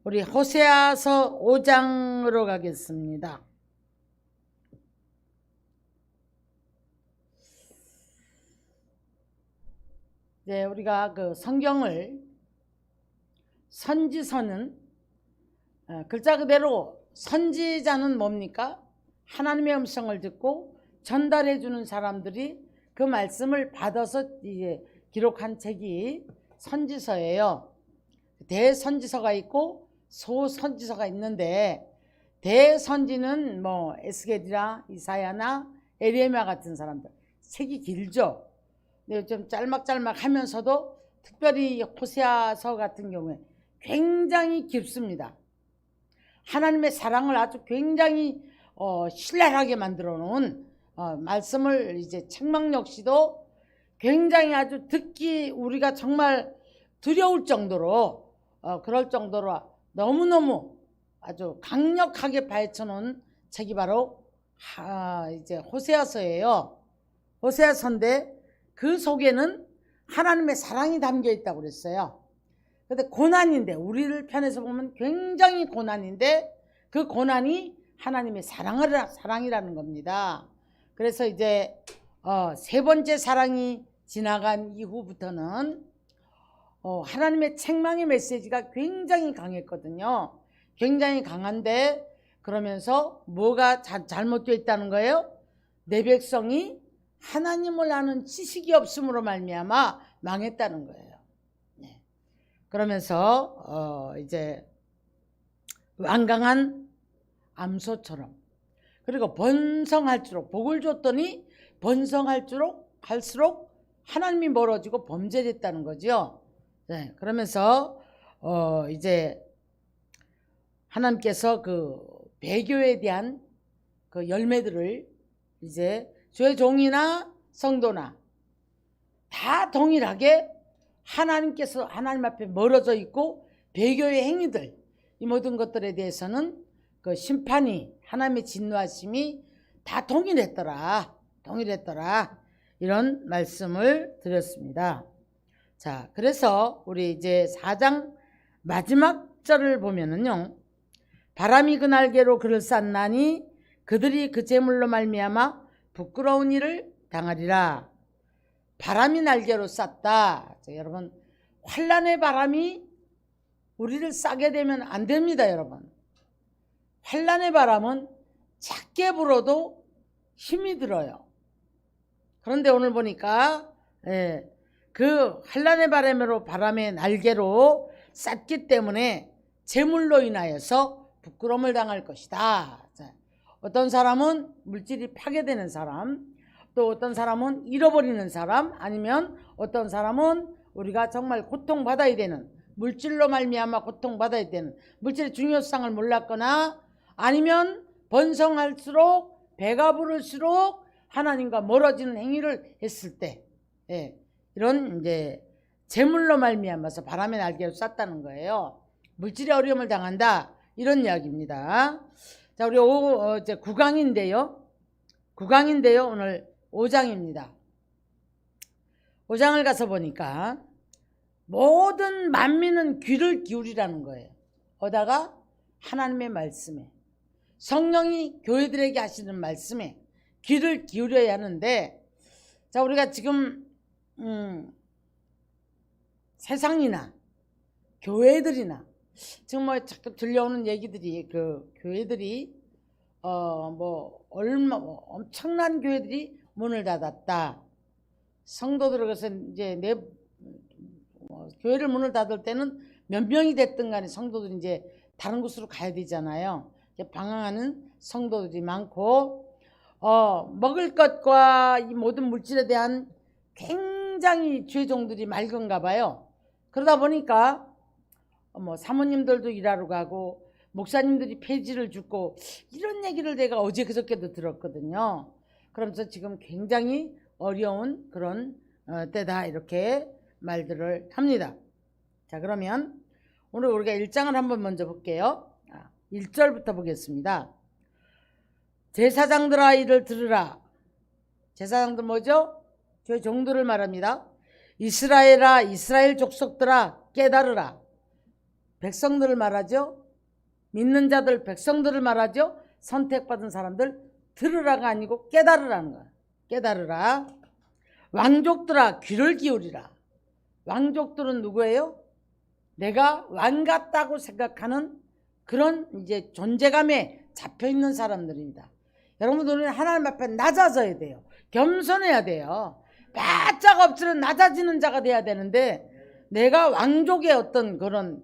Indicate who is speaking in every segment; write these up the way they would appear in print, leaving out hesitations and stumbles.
Speaker 1: 우리 호세아서 5장으로 가겠습니다. 네, 우리가 그 성경을 선지서는 글자 그대로 선지자는 뭡니까? 하나님의 음성을 듣고 전달해 주는 사람들이 그 말씀을 받아서 이제 기록한 책이 선지서예요. 대선지서가 있고 소선지서가 있는데, 대선지는 뭐 에스겔이나 이사야나 에레미야 같은 사람들, 책이 길죠. 근데 좀 짤막짤막 하면서도 특별히 호세아서 같은 경우에 굉장히 깊습니다. 하나님의 사랑을 아주 굉장히 신랄하게 만들어 놓은 말씀을 이제 책망 역시도 굉장히 아주 듣기 우리가 정말 두려울 정도로 그럴 정도로 너무너무 아주 강력하게 파헤쳐 놓은 책이 바로 이제 호세아서예요. 호세아서인데 그 속에는 하나님의 사랑이 담겨 있다고 그랬어요. 근데 고난인데, 우리를 편에서 보면 굉장히 고난인데, 그 고난이 하나님의 사랑이라는 겁니다. 그래서 이제 세 번째 사랑이 지나간 이후부터는 하나님의 책망의 메시지가 굉장히 강했거든요. 굉장히 강한데, 그러면서 뭐가 잘못되어 있다는 거예요? 내 백성이 하나님을 아는 지식이 없음으로 말미암아 망했다는 거예요. 네. 그러면서 이제 완강한 암소처럼, 그리고 번성할수록, 복을 줬더니 번성할수록 하나님이 멀어지고 범죄됐다는 거죠. 네. 그러면서 이제 하나님께서 그 배교에 대한 그 열매들을 이제 주의 종이나 성도나 다 동일하게 하나님께서 하나님 앞에 멀어져 있고 배교의 행위들, 이 모든 것들에 대해서는 그 심판이, 하나님의 진노하심이 다 동일했더라 이런 말씀을 드렸습니다. 자, 그래서 우리 이제 4장 마지막 절을 보면은요, 바람이 그 날개로 그를 쌌나니 그들이 그 재물로 말미암아 부끄러운 일을 당하리라. 바람이 날개로 쌌다. 자, 여러분, 환난의 바람이 우리를 싸게 되면 안 됩니다. 여러분, 환난의 바람은 작게 불어도 힘이 들어요. 그런데 오늘 보니까 그 환난의 바람의 날개로 쌌기 때문에 재물로 인하여서 부끄러움을 당할 것이다. 자, 어떤 사람은 물질이 파괴되는 사람, 또 어떤 사람은 잃어버리는 사람, 아니면 어떤 사람은 우리가 정말 고통받아야 되는, 물질로 말미암아 고통받아야 되는, 물질의 중요성을 몰랐거나 아니면 번성할수록 배가 부를수록 하나님과 멀어지는 행위를 했을 때, 이런 이제 재물로 말미암아서 바람의 날개로 쌌다는 거예요. 물질의 어려움을 당한다, 이런 이야기입니다. 자, 우리 이제 9강인데요. 오늘 5장입니다. 5장을 가서 보니까 모든 만민은 귀를 기울이라는 거예요. 어다가 하나님의 말씀에, 성령이 교회들에게 하시는 말씀에 귀를 기울여야 하는데, 자, 우리가 지금 세상이나 교회들이나 지금 뭐 자꾸 들려오는 얘기들이, 그 교회들이 엄청난 교회들이 문을 닫았다. 성도들을, 그래서 이제 교회를 문을 닫을 때는 몇 명이 됐든 간에 성도들이 이제 다른 곳으로 가야 되잖아요. 방황하는 성도들이 많고, 먹을 것과 이 모든 물질에 대한 굉장히 죄종들이 맑은가 봐요. 그러다 보니까 사모님들도 일하러 가고 목사님들이 폐지를 줍고, 이런 얘기를 내가 어제 그저께도 들었거든요. 그러면서 지금 굉장히 어려운 그런 때다, 이렇게 말들을 합니다. 자, 그러면 오늘 우리가 1장을 한번 먼저 볼게요. 1절부터 보겠습니다. 제사장들아 이를 들으라. 제사장들 뭐죠? 주의 종들을 말합니다. 이스라엘아, 이스라엘 족속들아 깨달으라. 백성들을 말하죠. 믿는 자들 백성들을 말하죠. 선택받은 사람들 들으라가 아니고 깨달으라는 거야. 깨달으라. 왕족들아 귀를 기울이라. 왕족들은 누구예요? 내가 왕 같다고 생각하는 그런 이제 존재감에 잡혀있는 사람들입니다. 여러분들은 하나님 앞에 낮아져야 돼요. 겸손해야 돼요. 바짝 엎드려 낮아지는 자가 돼야 되는데 내가 왕족의 어떤 그런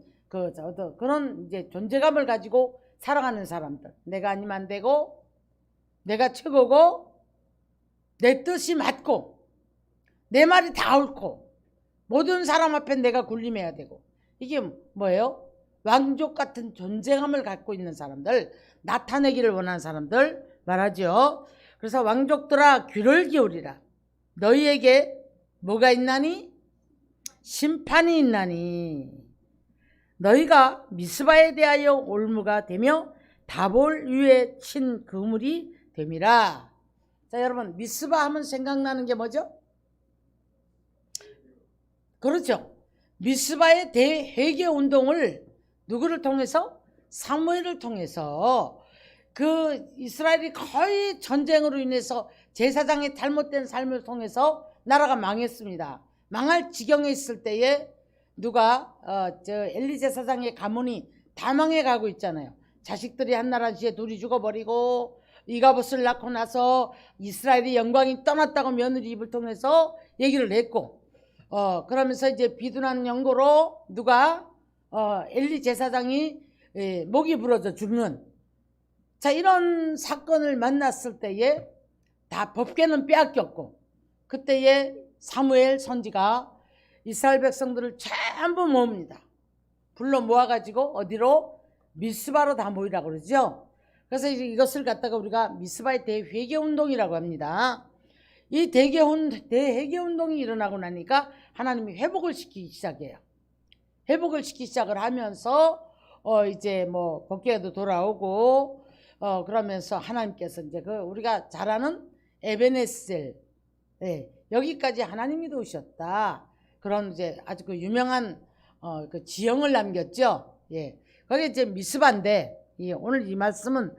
Speaker 1: 그런 이제 존재감을 가지고 살아가는 사람들. 내가 아니면 안 되고 내가 최고고 내 뜻이 맞고 내 말이 다 옳고 모든 사람 앞에 내가 군림해야 되고 이게 뭐예요? 왕족 같은 존재감을 갖고 있는 사람들, 나타내기를 원하는 사람들 말하죠. 그래서 왕족들아 귀를 기울이라. 너희에게 뭐가 있나니? 심판이 있나니. 너희가 미스바에 대하여 올무가 되며 다볼 위에 친 그물이 됨이라. 자, 여러분 미스바 하면 생각나는 게 뭐죠? 그렇죠. 미스바의 대회개 운동을 누구를 통해서? 사무엘을 통해서. 그 이스라엘이 거의 전쟁으로 인해서 제사장의 잘못된 삶을 통해서 나라가 망했습니다. 망할 지경에 있을 때에 누가 엘리 제사장의 가문이 다 망해가고 있잖아요. 자식들이 한 나라지에 둘이 죽어버리고 이가봇을 낳고 나서 이스라엘의 영광이 떠났다고 며느리 입을 통해서 얘기를 했고 그러면서 이제 비둔한 연고로 누가 엘리 제사장이 목이 부러져 죽는 자 이런 사건을 만났을 때에 다 법궤는 빼앗겼고 그때에 사무엘 선지가 이스라엘 백성들을 전부 모읍니다. 불러 모아가지고 어디로? 미스바로 다 모이라고 그러죠. 그래서 이것을 갖다가 우리가 미스바의 대회개운동이라고 합니다. 이 대회개운동이 일어나고 나니까 하나님이 회복을 시키기 시작해요. 회복을 시키기 시작을 하면서 이제 뭐 법궤도 돌아오고 그러면서 하나님께서 이제 우리가 잘 아는 에베네셀 여기까지 하나님이 도우셨다. 그런 이제 아주 그 유명한 그 지형을 남겼죠. 예, 거기 이제 미스바인데 오늘 이 말씀은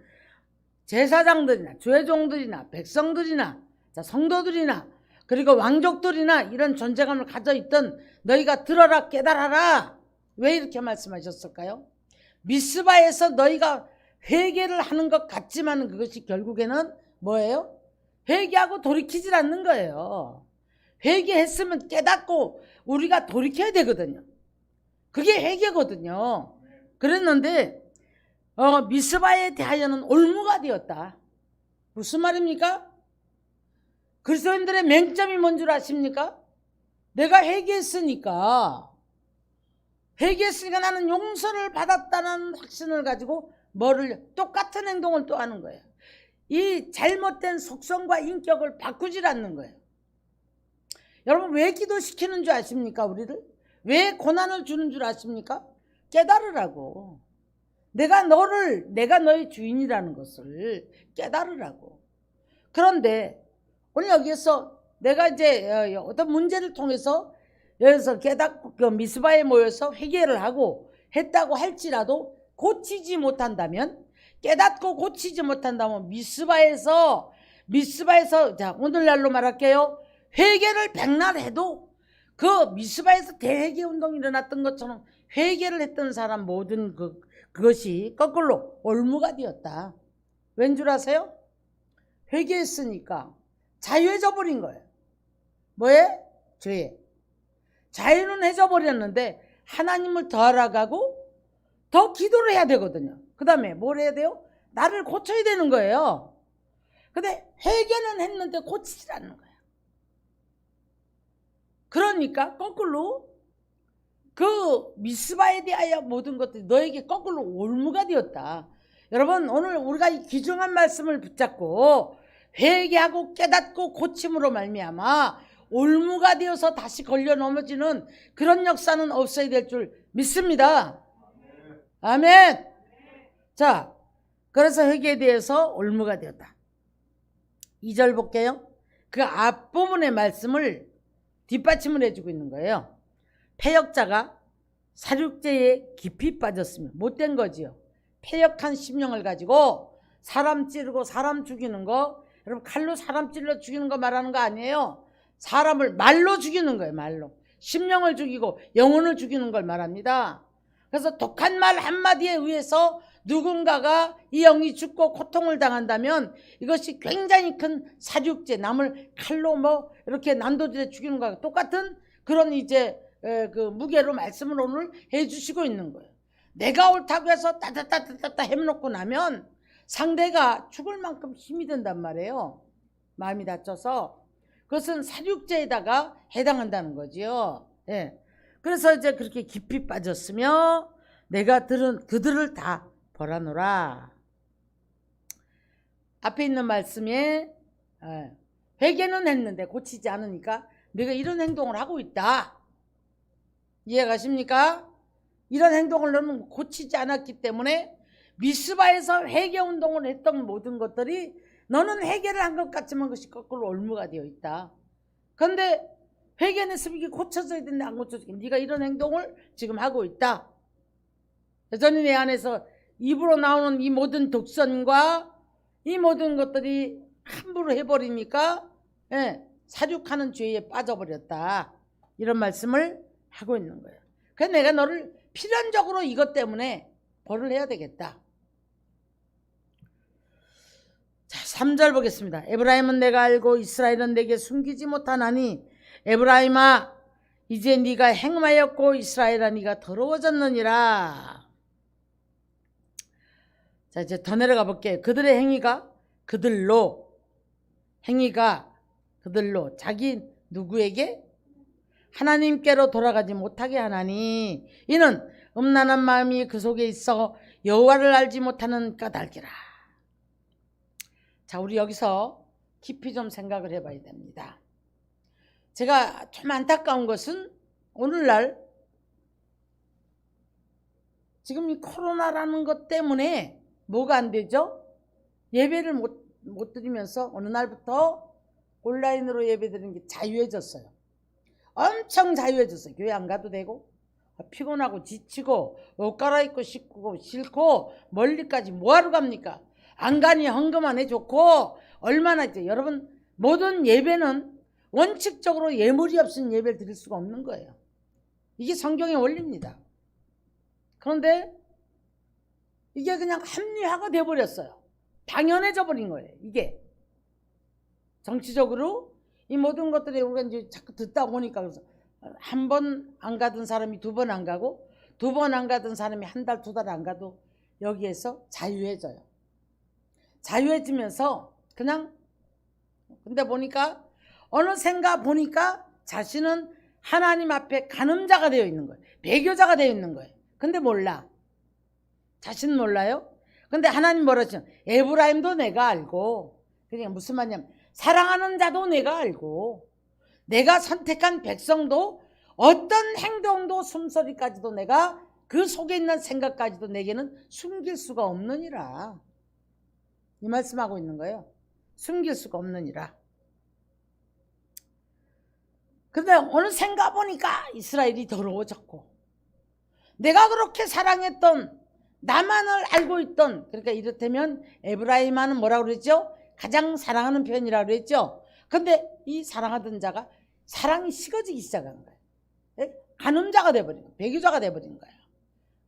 Speaker 1: 제사장들이나 죄종들이나 백성들이나 자, 성도들이나 그리고 왕족들이나 이런 존재감을 가져 있던 너희가 들어라 깨달아라. 왜 이렇게 말씀하셨을까요? 미스바에서 너희가 회개를 하는 것 같지만 그것이 결국에는 뭐예요? 회개하고 돌이키질 않는 거예요. 회개했으면 깨닫고 우리가 돌이켜야 되거든요. 그게 회개거든요. 그랬는데 미스바에 대하여는 올무가 되었다. 무슨 말입니까? 그리스도인들의 맹점이 뭔 줄 아십니까? 내가 회개했으니까 나는 용서를 받았다는 확신을 가지고 똑같은 행동을 또 하는 거예요. 이 잘못된 속성과 인격을 바꾸질 않는 거예요. 여러분 왜 기도시키는 줄 아십니까? 우리를 왜 고난을 주는 줄 아십니까? 깨달으라고. 내가 너의 주인이라는 것을 깨달으라고. 그런데 오늘 여기에서 내가 이제 어떤 문제를 통해서 여기서 깨닫고 미스바에 모여서 회개를 하고 했다고 할지라도 고치지 못한다면 깨닫고 고치지 못한다면 미스바에서 자 오늘날로 말할게요. 회개를 백날 해도 그 미스바에서 대회개 운동이 일어났던 것처럼 회개를 했던 사람 모든 그것이 거꾸로 올무가 되었다. 왠 줄 아세요? 회개했으니까 자유해져 버린 거예요. 뭐에? 죄에. 자유는 해져 버렸는데 하나님을 더 알아가고 더 기도를 해야 되거든요. 그 다음에 뭘 해야 돼요? 나를 고쳐야 되는 거예요. 근데 회개는 했는데 고치질 않는 거예요. 그러니까 거꾸로 그 미스바에 대하여 모든 것들이 너에게 거꾸로 올무가 되었다. 여러분 오늘 우리가 이 귀중한 말씀을 붙잡고 회개하고 깨닫고 고침으로 말미암아 올무가 되어서 다시 걸려 넘어지는 그런 역사는 없어야 될 줄 믿습니다. 아멘. 자, 그래서 회개에 대해서 올무가 되었다. 2절 볼게요. 그 앞부분의 말씀을 뒷받침을 해주고 있는 거예요. 패역자가 사륙제에 깊이 빠졌으면 못된 거지요. 패역한 심령을 가지고 사람 찌르고 사람 죽이는 거, 여러분 칼로 사람 찔러 죽이는 거 말하는 거 아니에요. 사람을 말로 죽이는 거예요. 말로. 심령을 죽이고 영혼을 죽이는 걸 말합니다. 그래서 독한 말 한마디에 의해서 누군가가 이 영이 죽고 고통을 당한다면 이것이 굉장히 큰 사륙제, 남을 칼로 뭐 이렇게 난도질해 죽이는 거와 똑같은 그런 이제 그 무게로 말씀을 오늘 해주시고 있는 거예요. 내가 옳다고 해서 따따따따따 해놓고 나면 상대가 죽을 만큼 힘이 든단 말이에요. 마음이 다쳐서. 그것은 사륙제에다가 해당한다는 거지요. 예. 그래서 이제 그렇게 깊이 빠졌으며 내가 들은 그들을 다 벌하노라. 앞에 있는 말씀에 회개는 했는데 고치지 않으니까 내가 이런 행동을 하고 있다. 이해가십니까? 이런 행동을 너는 고치지 않았기 때문에 미스바에서 회개 운동을 했던 모든 것들이 너는 회개를 한 것 같지만 그것이 거꾸로 올무가 되어 있다. 그런데 회개는 했으면 이게 고쳐져야 되는데 안 고쳐지게 네가 이런 행동을 지금 하고 있다. 여전히 내 안에서 입으로 나오는 이 모든 독선과 이 모든 것들이 함부로 해버리니까 사륙하는 죄에 빠져버렸다. 이런 말씀을 하고 있는 거예요. 그래서 내가 너를 필연적으로 이것 때문에 벌을 해야 되겠다. 자, 3절 보겠습니다. 에브라임은 내가 알고 이스라엘은 내게 숨기지 못하나니 에브라임아 이제 네가 행하였고 이스라엘아 네가 더러워졌느니라. 자, 이제 더 내려가 볼게요. 그들의 행위가 그들로 자기 누구에게? 하나님께로 돌아가지 못하게 하나니 이는 음란한 마음이 그 속에 있어 여호와를 알지 못하는 까닭이라. 자, 우리 여기서 깊이 좀 생각을 해봐야 됩니다. 제가 좀 안타까운 것은 오늘날 지금 이 코로나라는 것 때문에 뭐가 안 되죠? 예배를 못 드리면서 어느 날부터 온라인으로 예배 드리는 게 자유해졌어요. 엄청 자유해졌어요. 교회 안 가도 되고 피곤하고 지치고 옷 갈아입고 싶고 싫고 멀리까지 뭐하러 갑니까? 안 가니 헌금 안 해줬고 얼마나 이제 여러분 모든 예배는 원칙적으로 예물이 없으면 예배를 드릴 수가 없는 거예요. 이게 성경의 원리입니다. 그런데 이게 그냥 합리화가 돼버렸어요. 당연해져 버린 거예요. 이게 정치적으로 이 모든 것들이 우리가 이제 자꾸 듣다 보니까 그래서 한 번 안 가던 사람이 두 번 안 가고 두 번 안 가던 사람이 한 달, 두 달 안 가도 여기에서 자유해져요. 자유해지면서 그냥 근데 보니까 어느샌가 보니까 자신은 하나님 앞에 간음자가 되어 있는 거예요. 배교자가 되어 있는 거예요. 근데 몰라. 자신 몰라요? 근데 하나님 뭐라 하시냐? 에브라임도 내가 알고, 그러니까 무슨 말이냐면 사랑하는 자도 내가 알고, 내가 선택한 백성도 어떤 행동도 숨소리까지도 내가 그 속에 있는 생각까지도 내게는 숨길 수가 없느니라. 이 말씀하고 있는 거예요. 숨길 수가 없느니라. 근데 어느샌가 보니까 이스라엘이 더러워졌고, 내가 그렇게 사랑했던 나만을 알고 있던, 그러니까 이렇다면 에브라임은 뭐라고 그랬죠? 가장 사랑하는 편이라고 그랬죠. 근데 이 사랑하던 자가 사랑이 식어지기 시작한 거예요. 간음자가 돼버린 거예요. 배교자가 돼버린 거예요.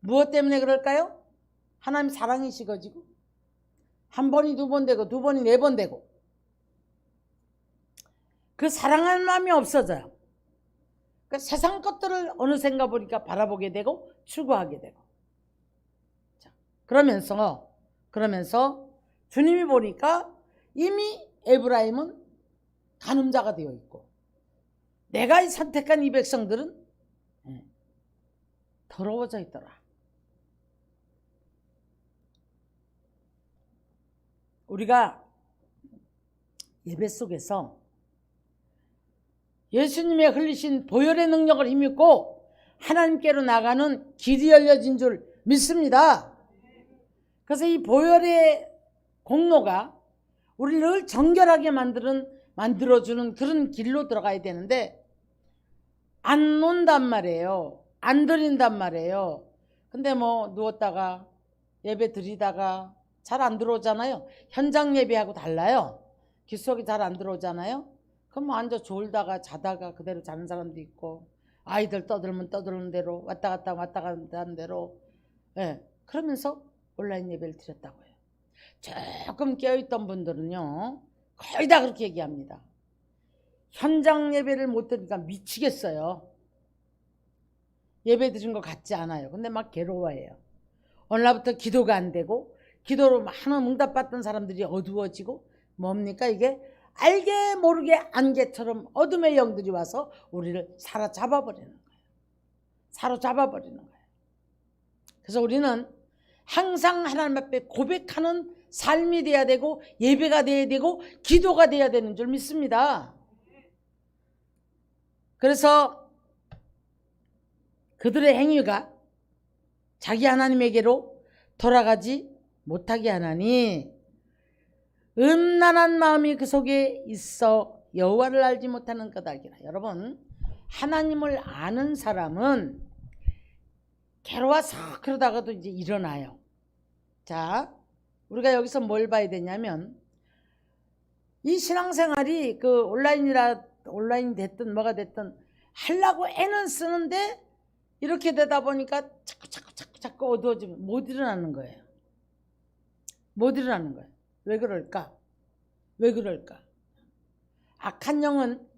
Speaker 1: 무엇 때문에 그럴까요? 하나님 사랑이 식어지고 한 번이 두 번 되고 두 번이 네 번 되고 그 사랑하는 마음이 없어져요. 그러니까 세상 것들을 어느샌가 보니까 바라보게 되고 추구하게 되고. 자, 그러면서 주님이 보니까 이미 에브라임은 간음자가 되어 있고 내가 선택한 이 백성들은 더러워져 있더라. 우리가 예배 속에서 예수님의 흘리신 보혈의 능력을 힘입고 하나님께로 나가는 길이 열려진 줄 믿습니다. 그래서 이 보혈의 공로가 우리를 정결하게 만들어주는 그런 길로 들어가야 되는데 안 논단 말이에요. 안 드린단 말이에요. 근데 뭐 누웠다가 예배 드리다가 잘 안 들어오잖아요. 현장 예배하고 달라요. 귀 속이 잘 안 들어오잖아요. 그럼 뭐 앉아 졸다가 자다가 그대로 자는 사람도 있고, 아이들 떠들면 떠드는 대로 왔다 갔다 하는 대로, 예, 그러면서 온라인 예배를 드렸다고 해요. 조금 깨어있던 분들은요 거의 다 그렇게 얘기합니다. 현장 예배를 못 드니까 미치겠어요. 예배 드린 것 같지 않아요. 근데 막 괴로워해요. 어느 날부터 기도가 안 되고, 기도로 많은 응답받던 사람들이 어두워지고, 뭡니까 이게? 알게 모르게 안개처럼 어둠의 영들이 와서 우리를 사로잡아 버리는 거예요. 사로잡아 버리는 거예요. 그래서 우리는 항상 하나님 앞에 고백하는 삶이 돼야 되고, 예배가 돼야 되고, 기도가 돼야 되는 줄 믿습니다. 그래서 그들의 행위가 자기 하나님에게로 돌아가지 못하게 하나니, 음란한 마음이 그 속에 있어 여호와를 알지 못하는 까닭이라. 여러분, 하나님을 아는 사람은 괴로워서 그러다가도 이제 일어나요. 자, 우리가 여기서 뭘 봐야 되냐면, 이 신앙생활이 그 온라인 됐든 뭐가 됐든 하려고 애는 쓰는데, 이렇게 되다 보니까 자꾸 어두워지면 못 일어나는 거예요. 못 일어나는 거예요. 왜 그럴까? 왜 그럴까? 악한 영은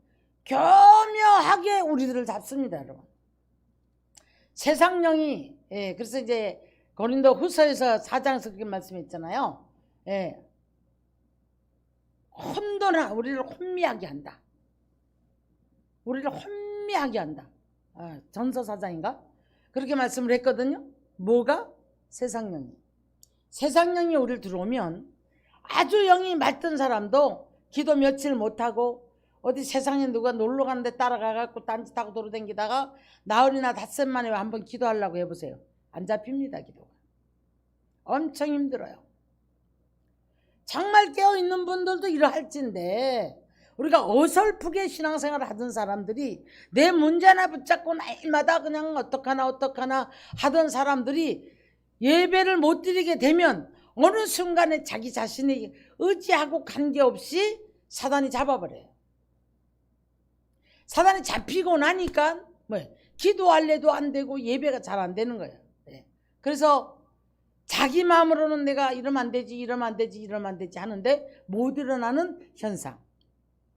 Speaker 1: 교묘하게 우리들을 잡습니다, 여러분. 세상 영이, 예, 그래서 이제 고린도 후서에서 4장에서 그렇게 말씀했잖아요. 예, 혼돈하, 우리를 혼미하게 한다. 우리를 혼미하게 한다. 전서 4장인가? 그렇게 말씀을 했거든요. 뭐가? 세상 영이. 세상 영이 우리를 들어오면 아주 영이 맑던 사람도 기도 며칠 못하고 어디 세상에 누가 놀러 가는데 따라가갖고 딴짓하고 돌아다니다가 나흘이나 닷새 만에 한번 기도하려고 해보세요. 안 잡힙니다, 기도가. 엄청 힘들어요. 정말 깨어있는 분들도 이러할진데, 우리가 어설프게 신앙생활을 하던 사람들이 내 문제나 붙잡고 날마다 그냥 어떡하나 하던 사람들이 예배를 못 드리게 되면 어느 순간에 자기 자신이 의지하고 관계없이 사단이 잡아버려요. 사단이 잡히고 나니까 기도할래도 안 되고 예배가 잘 안 되는 거예요. 그래서 자기 마음으로는 내가 이러면 안 되지, 이러면 안 되지, 이러면 안 되지 하는데 못 일어나는 현상,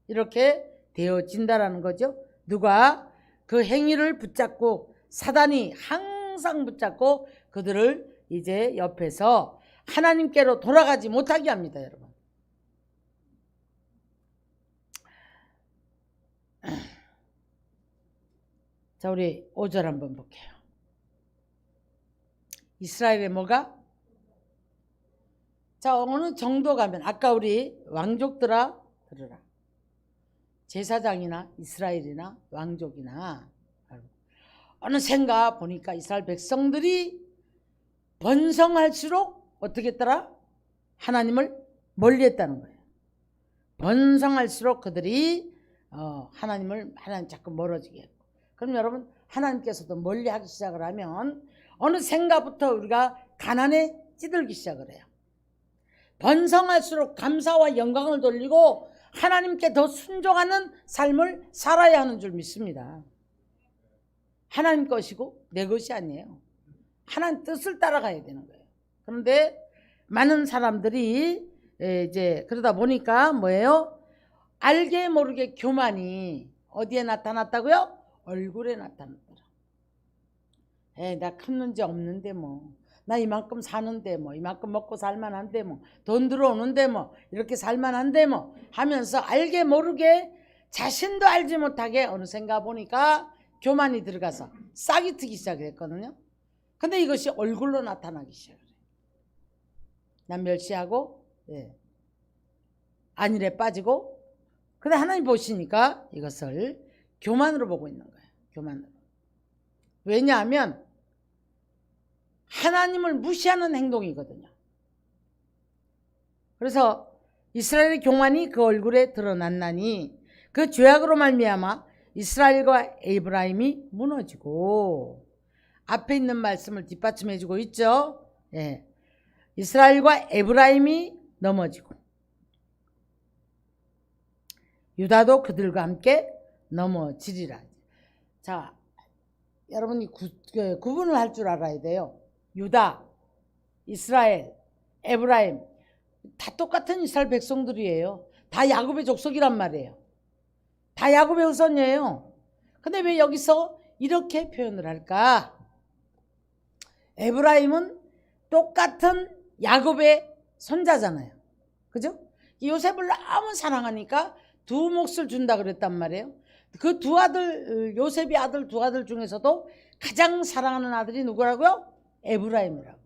Speaker 1: 이렇게 되어진다라는 거죠. 누가 그 행위를 붙잡고, 사단이 항상 붙잡고 그들을 이제 옆에서 하나님께로 돌아가지 못하게 합니다, 여러분. 자, 우리 5절 한번 볼게요. 이스라엘의 뭐가? 자, 어느 정도 가면, 아까 우리 왕족들아 들으라. 제사장이나 이스라엘이나 왕족이나 어느샌가 보니까 이스라엘 백성들이 번성할수록 어떻게 했더라? 하나님을 멀리했다는 거예요. 번성할수록 그들이 하나님 자꾸 멀어지게 했고, 그럼 여러분, 하나님께서도 멀리하기 시작을 하면 어느샌가부터 우리가 가난에 찌들기 시작을 해요. 번성할수록 감사와 영광을 돌리고 하나님께 더 순종하는 삶을 살아야 하는 줄 믿습니다. 하나님 것이고 내 것이 아니에요. 하나님 뜻을 따라가야 되는 거예요. 그런데 많은 사람들이 이제 그러다 보니까 뭐예요? 알게 모르게 교만이 어디에 나타났다고요? 얼굴에 나타났더라. 나 큰 문제 없는데 뭐, 나 이만큼 사는데 뭐, 이만큼 먹고 살만한데 뭐, 돈 들어오는데 뭐, 이렇게 살만한데 뭐 하면서 알게 모르게 자신도 알지 못하게 어느샌가 보니까 교만이 들어가서 싹이 트기 시작했거든요. 근데 이것이 얼굴로 나타나기 시작해요. 난 멸시하고, 안일에 빠지고, 근데 하나님 보시니까 이것을 교만으로 보고 있는 거예요. 교만으로. 왜냐하면 하나님을 무시하는 행동이거든요. 그래서 이스라엘의 교만이 그 얼굴에 드러났나니 그 죄악으로 말미암아 이스라엘과 에브라임이 무너지고 앞에 있는 말씀을 뒷받침해 주고 있죠. 예. 이스라엘과 에브라임이 넘어지고 유다도 그들과 함께 넘어지리라. 자, 여러분이 구분을 할 줄 알아야 돼요. 유다, 이스라엘, 에브라임 다 똑같은 이스라엘 백성들이에요. 다 야곱의 족속이란 말이에요. 다 야곱의 후손이에요. 근데 왜 여기서 이렇게 표현을 할까? 에브라임은 똑같은 야곱의 손자잖아요. 그죠? 요셉을 너무 사랑하니까 두 몫을 준다 그랬단 말이에요. 그 두 아들, 요셉의 아들 두 아들 중에서도 가장 사랑하는 아들이 누구라고요? 에브라임이라고.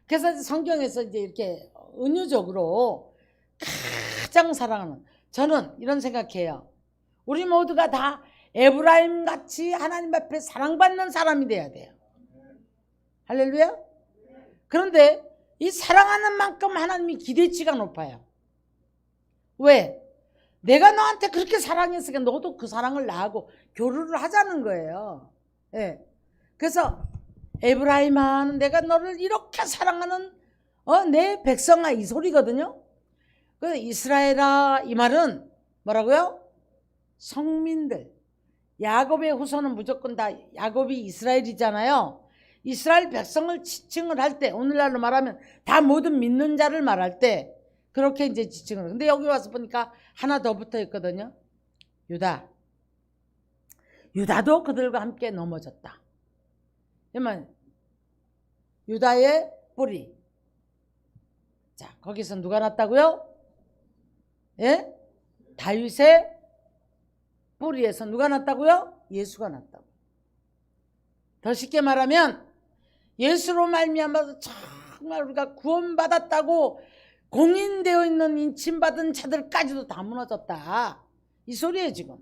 Speaker 1: 그래서 성경에서 이제 이렇게 은유적으로 가장 사랑하는, 저는 이런 생각해요. 우리 모두가 다 에브라임 같이 하나님 앞에 사랑받는 사람이 돼야 돼요. 할렐루야. 그런데 이 사랑하는 만큼 하나님이 기대치가 높아요. 왜? 내가 너한테 그렇게 사랑했으니까 너도 그 사랑을 나하고 교류를 하자는 거예요. 예. 그래서 에브라임아, 내가 너를 이렇게 사랑하는 내 백성아, 이 소리거든요. 그 이스라엘아, 이 말은 뭐라고요? 성민들. 야곱의 후손은 무조건 다 야곱이 이스라엘이잖아요. 이스라엘 백성을 지칭을 할 때, 오늘날로 말하면 다 모든 믿는 자를 말할 때 그렇게 이제 지칭을. 근데 여기 와서 보니까 하나 더 붙어 있거든요. 유다. 유다도 그들과 함께 넘어졌다. 그러면 유다의 뿌리. 자, 거기서 누가 났다고요? 예? 다윗의 뿌리에서 누가 났다고요? 예수가 났다고. 더 쉽게 말하면 예수로 말미암아서 정말 우리가 구원받았다고 공인되어 있는 인침받은 자들까지도 다 무너졌다. 이 소리예요. 지금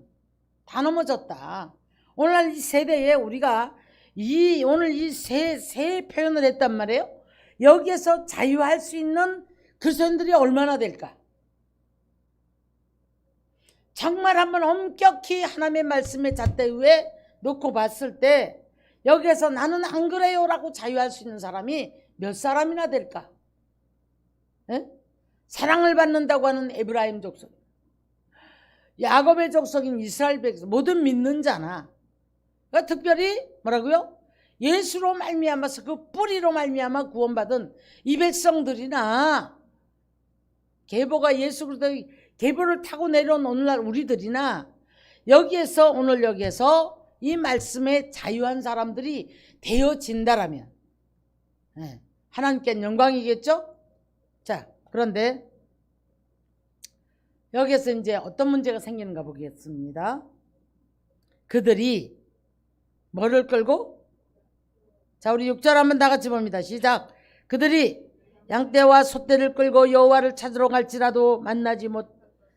Speaker 1: 다 넘어졌다. 오늘날 이 세대에 우리가 오늘 이 세 표현을 했단 말이에요. 여기에서 자유할 수 있는 그리스도인들이 얼마나 될까? 정말 한번 엄격히 하나님의 말씀에 잣대 위에 놓고 봤을 때 여기에서 나는 안 그래요 라고 자유할 수 있는 사람이 몇 사람이나 될까? 에? 사랑을 받는다고 하는 에브라임 족속, 야곱의 족속인 이스라엘 백성, 모든 믿는 자나, 그러니까 특별히 뭐라고요? 예수로 말미암아서 그 뿌리로 말미암아 구원받은 이 백성들이나, 계보가 예수 그리스도의 계보를 타고 내려온 오늘날 우리들이나, 여기에서 오늘 여기에서 이 말씀에 자유한 사람들이 되어진다라면 하나님께 영광이겠죠? 자, 그런데 여기에서 이제 어떤 문제가 생기는가 보겠습니다. 그들이 뭐를 끌고? 자, 우리 6절 한번 다 같이 봅니다. 시작. 그들이 양떼와 소떼를 끌고 여호와를 찾으러 갈지라도 만나지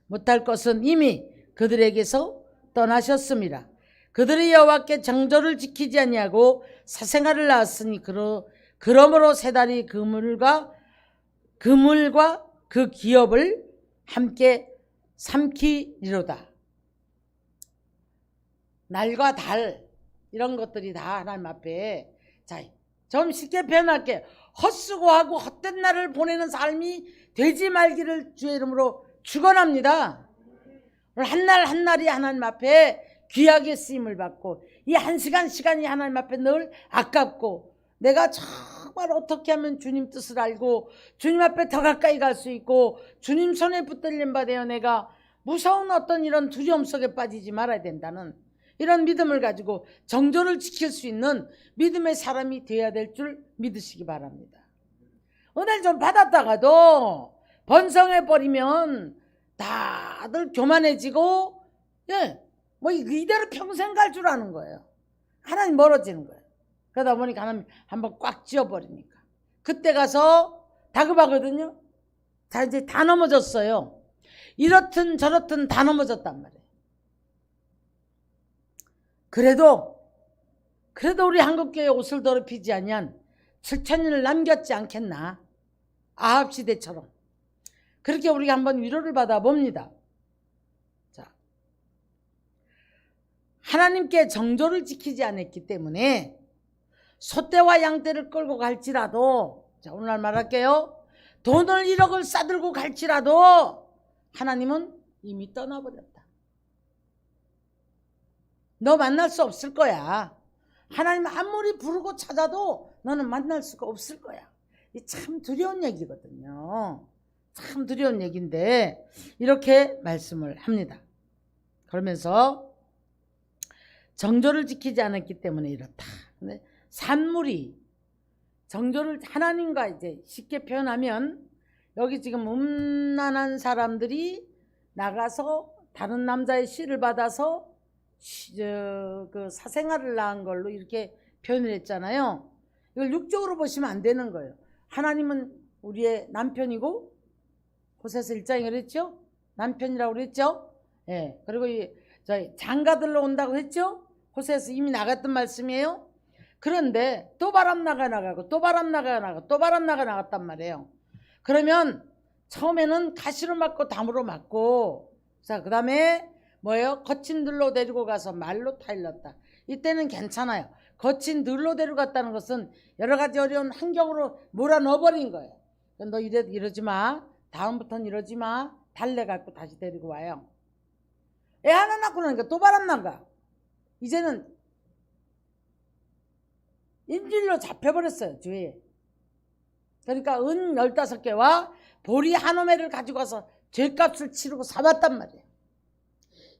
Speaker 1: 못할 것은 이미 그들에게서 떠나셨습니다. 그들이 여호와께 정절을 지키지 아니하고 사생아를 낳았으니 그러므로 세 달이 그물과 그 기업을 함께 삼키리로다. 날과 달 이런 것들이 다 하나님 앞에, 자, 좀 쉽게 표현할게. 헛수고하고 헛된 날을 보내는 삶이 되지 말기를 주의 이름으로 축원합니다. 한 날 한 날이 하나님 앞에 귀하게 쓰임을 받고, 이 한 시간이 하나님 앞에 늘 아깝고, 내가 정말 어떻게 하면 주님 뜻을 알고 주님 앞에 더 가까이 갈 수 있고 주님 손에 붙들림 받아요, 내가 무서운 어떤 이런 두려움 속에 빠지지 말아야 된다는 이런 믿음을 가지고 정절을 지킬 수 있는 믿음의 사람이 되어야 될 줄 믿으시기 바랍니다. 은혜를 좀 받았다가도 번성해버리면 다들 교만해지고, 뭐 이대로 평생 갈 줄 아는 거예요. 하나님 멀어지는 거예요. 그러다 보니까 하나님 한번 꽉 쥐어버리니까 그때 가서 다급하거든요. 자, 이제 다 넘어졌어요. 이렇든 저렇든 다 넘어졌단 말이에요. 그래도 우리 한국교회 옷을 더럽히지 아니한 7,000년을 남겼지 않겠나? 아합 시대처럼. 그렇게 우리가 한번 위로를 받아봅니다. 자, 하나님께 정조를 지키지 않았기 때문에 소떼와 양떼를 끌고 갈지라도, 자 오늘 말할게요. 돈을 1억을 싸들고 갈지라도 하나님은 이미 떠나버렸다. 너 만날 수 없을 거야. 하나님 아무리 부르고 찾아도 너는 만날 수가 없을 거야. 이 참 두려운 얘기거든요. 참 두려운 얘기인데 이렇게 말씀을 합니다. 그러면서 정조를 지키지 않았기 때문에 이렇다. 근데 산물이 정조를 하나님과 이제 쉽게 표현하면 여기 지금 음란한 사람들이 나가서 다른 남자의 씨를 받아서 그 사생활을 낳은 걸로 이렇게 표현을 했잖아요. 이걸 육적으로 보시면 안 되는 거예요. 하나님은 우리의 남편이고 호세아서 1장에 그랬죠. 남편이라고 그랬죠. 예. 그리고 저희 장가들로 온다고 했죠. 호세아서 이미 나갔던 말씀이에요. 그런데 또 바람 나가고 또 바람 나가고 또 바람 나갔단 말이에요. 그러면 처음에는 가시로 맞고 담으로 맞고, 자 그 다음에 뭐예요? 거친 들로 데리고 가서 말로 타일렀다. 이때는 괜찮아요. 거친 들로 데려갔다는 것은 여러 가지 어려운 환경으로 몰아넣어버린 거예요. 너 이러지 마. 다음부터는 이러지 마. 달래갖고 다시 데리고 와요. 애 하나 낳고 나니까 또 바람 나가. 이제는 인질로 잡혀버렸어요. 주위에. 그러니까 은 15개와 보리 한 오매를 가지고 와서 죄값을 치르고 사봤단 말이에요.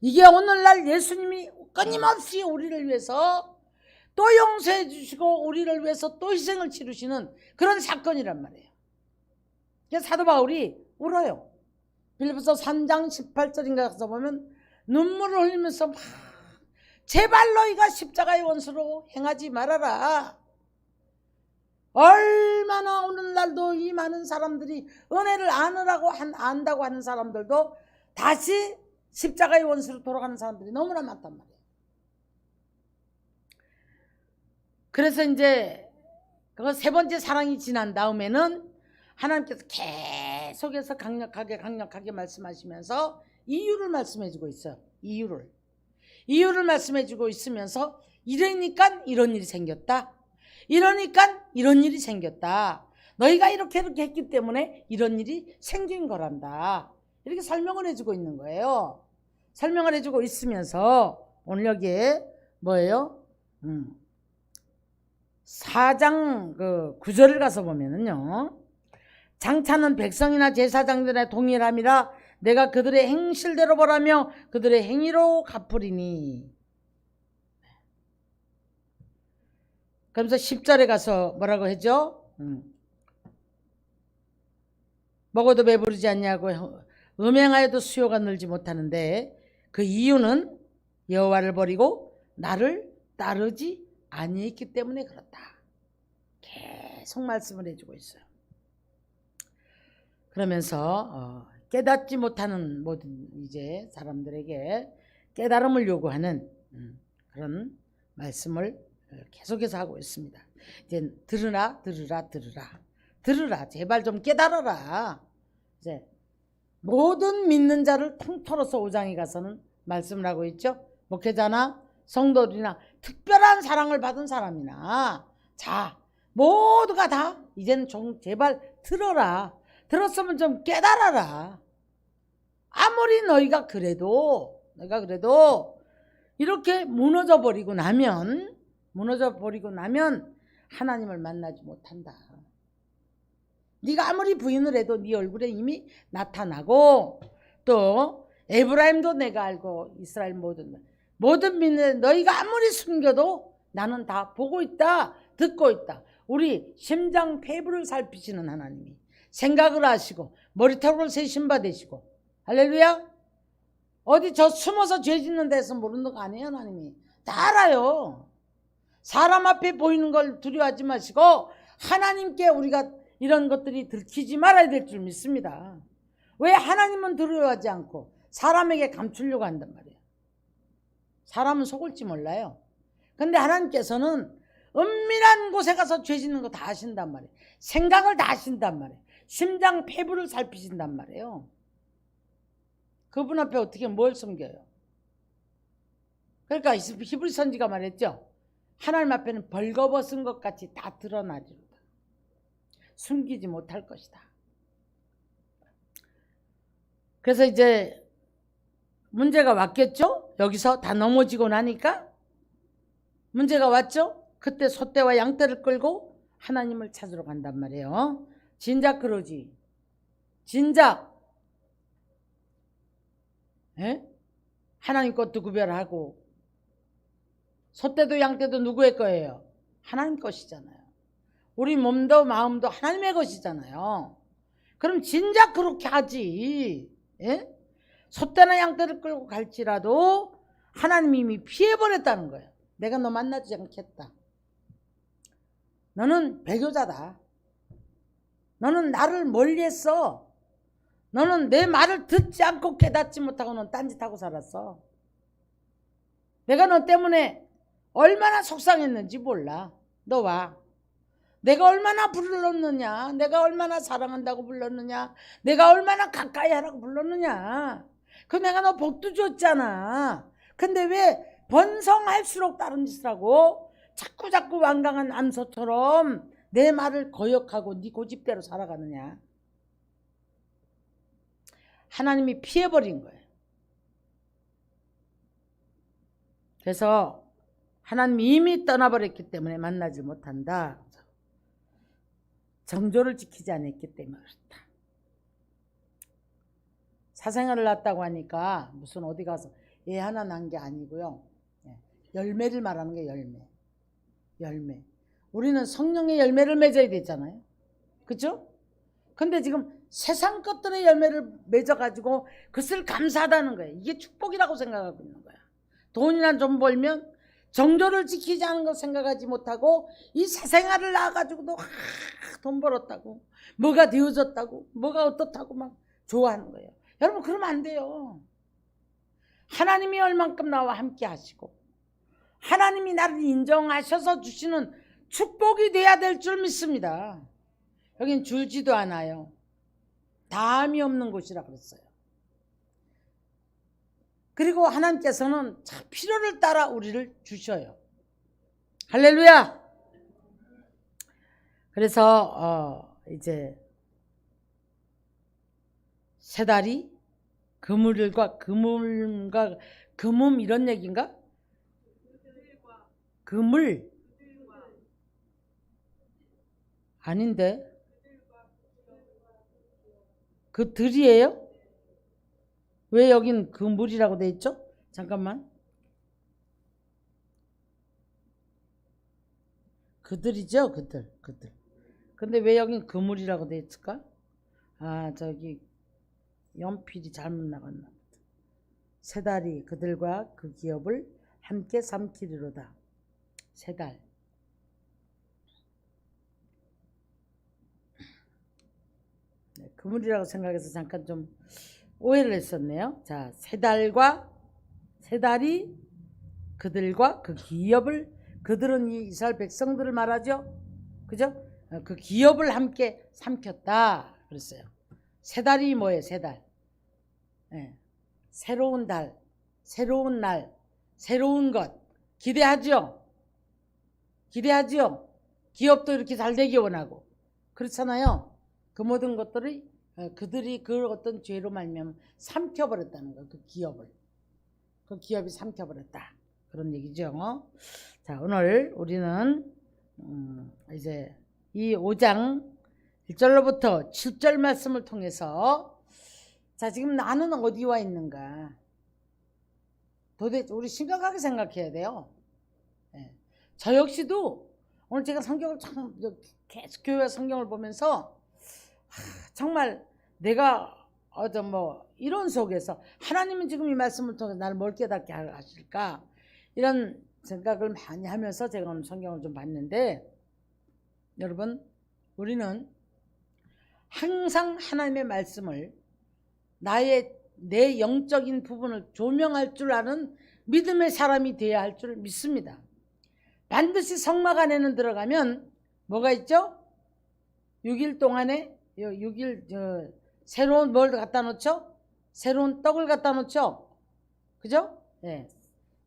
Speaker 1: 이게 오늘날 예수님이 끊임없이 우리를 위해서 또 용서해 주시고 우리를 위해서 또 희생을 치르시는 그런 사건이란 말이에요. 그래서 사도 바울이 울어요. 빌립보서 3장 18절인가 가서 보면 눈물을 흘리면서 막 제발 너희가 십자가의 원수로 행하지 말아라. 얼마나 오늘날도 이 많은 사람들이 은혜를 안다고 하는 사람들도 다시 십자가의 원수로 돌아가는 사람들이 너무나 많단 말이에요. 그래서 이제 그거 세 번째 사랑이 지난 다음에는 하나님께서 계속해서 강력하게 말씀하시면서 이유를 말씀해주고 있어요. 이유를 말씀해주고 있으면서 이러니까 이런 일이 생겼다. 이러니까 이런 일이 생겼다. 너희가 이렇게 했기 때문에 이런 일이 생긴 거란다. 이렇게 설명을 해주고 있는 거예요. 설명을 해주고 있으면서 오늘 여기에 뭐예요? 4장 9절을 가서 보면은요. 장차는 백성이나 제사장들의 동일함이라 내가 그들의 행실대로 보라며 그들의 행위로 갚으리니. 그러면서 10절에 가서 뭐라고 하죠? 먹어도 배부르지 않냐고 음행하여도 수요가 늘지 못하는데 그 이유는 여호와를 버리고 나를 따르지 아니했기 때문에 그렇다. 계속 말씀을 해주고 있어요. 그러면서 깨닫지 못하는 모든 이제 사람들에게 깨달음을 요구하는 그런 말씀을 계속해서 하고 있습니다. 이제 들으라 제발 좀 깨달아라. 이제 모든 믿는 자를 통틀어서 5장에 가서는 말씀을 하고 있죠. 목회자나 성도들이나 특별한 사랑을 받은 사람이나 자 모두가 다 이제는 좀 제발 들어라. 들었으면 좀 깨달아라. 아무리 너희가 그래도 이렇게 무너져 버리고 나면 하나님을 만나지 못한다. 네가 아무리 부인을 해도 네 얼굴에 이미 나타나고 또 에브라임도 내가 알고 이스라엘 모든 믿는 너희가 아무리 숨겨도 나는 다 보고 있다. 듣고 있다. 우리 심장 폐부를 살피시는 하나님이 생각을 하시고 머리털을 세신 바 되시고 할렐루야. 어디 저 숨어서 죄 짓는 데서 모르는 거 아니에요. 하나님이 다 알아요. 사람 앞에 보이는 걸 두려워하지 마시고 하나님께 우리가 이런 것들이 들키지 말아야 될 줄 믿습니다. 왜 하나님은 두려워하지 않고 사람에게 감추려고 한단 말이에요. 사람은 속을지 몰라요. 근데 하나님께서는 은밀한 곳에 가서 죄 짓는 거 다 아신단 말이에요. 생각을 다 아신단 말이에요. 심장 폐부를 살피신단 말이에요. 그분 앞에 어떻게 뭘 숨겨요? 그러니까 히브리 선지가 말했죠. 하나님 앞에는 벌거벗은 것 같이 다 드러나리로다. 숨기지 못할 것이다. 그래서 이제 문제가 왔겠죠? 여기서 다 넘어지고 나니까 문제가 왔죠? 그때 소떼와 양떼를 끌고 하나님을 찾으러 간단 말이에요. 진작 그러지. 진작. 에? 하나님 것도 구별하고 소떼도 양떼도 누구의 거예요? 하나님 것이잖아요. 우리 몸도 마음도 하나님의 것이잖아요. 그럼 진작 그렇게 하지. 에? 소떼나 양떼를 끌고 갈지라도 하나님이 이미 피해버렸다는 거예요. 내가 너 만나지 않겠다. 너는 배교자다. 너는 나를 멀리했어. 너는 내 말을 듣지 않고 깨닫지 못하고 넌 딴짓하고 살았어. 내가 너 때문에 얼마나 속상했는지 몰라. 너 와. 내가 얼마나 불렀느냐. 내가 얼마나 사랑한다고 불렀느냐. 내가 얼마나 가까이 하라고 불렀느냐. 그 내가 너 복도 줬잖아. 근데 왜 번성할수록 다른 짓을 하고 자꾸 완강한 암소처럼 내 말을 거역하고 네 고집대로 살아가느냐. 하나님이 피해버린 거예요. 그래서 하나님이 이미 떠나버렸기 때문에 만나지 못한다. 정조를 지키지 않았기 때문에 그렇다. 사생활을 낳았다고 하니까 무슨 어디 가서 애 하나 낳은 게 아니고요. 열매를 말하는 게 열매. 우리는 성령의 열매를 맺어야 되잖아요. 그렇죠? 근데 지금 세상 것들의 열매를 맺어가지고 그것을 감사하다는 거예요. 이게 축복이라고 생각하고 있는 거야. 돈이나 좀 벌면 정조를 지키지 않은 걸 생각하지 못하고 이 사생활을 낳아가지고도 돈 벌었다고 뭐가 되어졌다고 뭐가 어떻다고 막 좋아하는 거예요. 여러분 그러면 안 돼요. 하나님이 얼만큼 나와 함께 하시고 하나님이 나를 인정하셔서 주시는 축복이 돼야 될 줄 믿습니다. 여긴 줄지도 않아요. 다함이 없는 곳이라 그랬어요. 그리고 하나님께서는 필요를 따라 우리를 주셔요. 할렐루야. 그래서 이제 세 달이 그물과 금음 이런 얘기인가? 그물 아닌데 그 들이에요? 왜 여긴 그물이라고 돼 있죠? 잠깐만. 그들이죠, 그들. 근데 왜 여긴 그물이라고 돼 있을까? 아, 저기 연필이 잘못 나갔나 보다. 세 달이 그들과 그 기업을 함께 삼키리로다. 세 달. 네, 그물이라고 생각해서 잠깐 좀 오해를 했었네요. 자, 세 달이 그들과 그 기업을, 그들은 이 이스라엘 백성들을 말하죠. 그죠? 그 기업을 함께 삼켰다 그랬어요. 세 달이 뭐예요? 세 달. 네. 새로운 달, 새로운 날, 새로운 것 기대하죠. 기업도 이렇게 잘 되기 원하고 그렇잖아요. 그 모든 것들이 그들이 그 어떤 죄로 말미암아 삼켜버렸다는 거예요. 그 기업을. 그 기업이 삼켜버렸다. 그런 얘기죠. 자, 오늘 우리는 이제 이 5장 1절로부터 7절 말씀을 통해서 자, 지금 나는 어디 와 있는가? 도대체 우리 심각하게 생각해야 돼요. 네. 저 역시도 오늘 제가 성경을 참 계속 교회 성경을 보면서 정말 내가 이런 속에서 하나님은 지금 이 말씀을 통해 나를 뭘 깨닫게 하실까 이런 생각을 많이 하면서 제가 오늘 성경을 좀 봤는데 여러분 우리는 항상 하나님의 말씀을 내 영적인 부분을 조명할 줄 아는 믿음의 사람이 되어야 할 줄 믿습니다. 반드시 성막 안에는 들어가면 뭐가 있죠? 6일 동안에 6일 새로운 뭘 갖다 놓죠? 새로운 떡을 갖다 놓죠? 그죠? 네.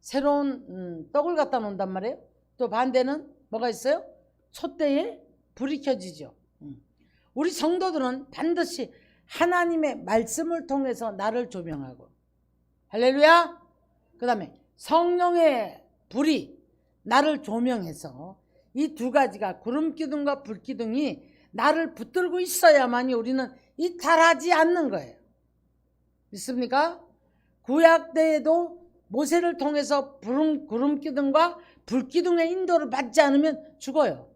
Speaker 1: 새로운 떡을 갖다 놓는단 말이에요. 또 반대는 뭐가 있어요? 촛대에 불이 켜지죠. 우리 성도들은 반드시 하나님의 말씀을 통해서 나를 조명하고, 할렐루야. 그 다음에 성령의 불이 나를 조명해서 이 두 가지가 구름기둥과 불기둥이 나를 붙들고 있어야만이 우리는 이탈하지 않는 거예요. 믿습니까? 구약 때에도 모세를 통해서 구름기둥과 불기둥의 인도를 받지 않으면 죽어요.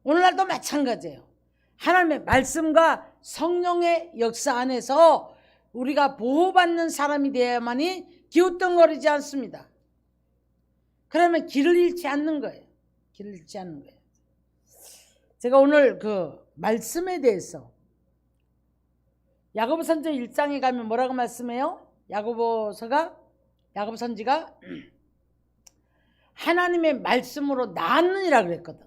Speaker 1: 오늘날도 마찬가지예요. 하나님의 말씀과 성령의 역사 안에서 우리가 보호받는 사람이 되어야만이 기웃덩거리지 않습니다. 그러면 길을 잃지 않는 거예요. 길을 잃지 않는 거예요. 제가 오늘 그 말씀에 대해서 야고보선지 1장에 가면 뭐라고 말씀해요? 야고보선지가 하나님의 말씀으로 낳았느니라 그랬거든.